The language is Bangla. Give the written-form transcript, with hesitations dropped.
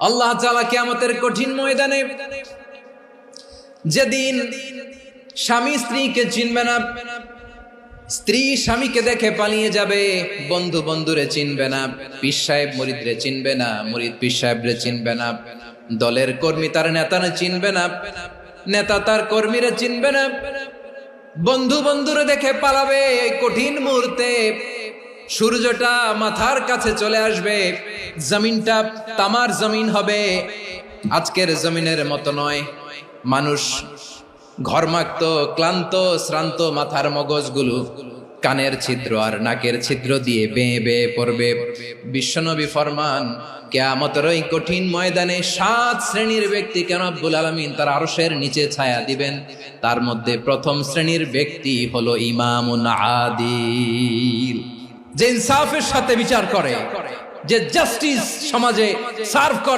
আল্লাহ তাআলা কিয়ামতের কঠিন ময়দানে যেদিন স্বামী স্ত্রীকে চিনবে না, স্ত্রী স্বামীকে দেখে পালিয়ে যাবে, বন্ধু বন্ধুরে চিনবে না, পীর সাহেব মুরিদরে চিনবে না, মুরিদ পীর সাহেবরে চিনবে না, দলের কর্মী তার নেতারে চিনবে না, নেতা তার কর্মীরে চিনবে না, বন্ধু বন্ধুরে দেখে পালাবে। এই কঠিন মুহূর্তে সূর্যটা মাথার কাছে চলে আসবে, জমিনটা তামার জমিন হবে, আজকের জমিনের মতো নয়। মানুষ ঘর্মাক্ত, ক্লান্ত, শ্রান্ত মাথার মগজগুলো কানের ছিদ্র আর নাকের ছিদ্র দিয়ে বেয়ে বেয়ে পড়বে। বিশ্বনবী ফরমান, কিয়ামতের ওই কঠিন ময়দানে 7 শ্রেণীর ব্যক্তিকে রব্বুল আলামিন তার আরশের নিচে ছায়া দিবেন। তার মধ্যে প্রথম শ্রেণীর ব্যক্তি হলো ইমামুন আদিল, যে ইনসাফের সাথে বিচার করে, যে জাস্টিস সমাজে সার্ভ করে।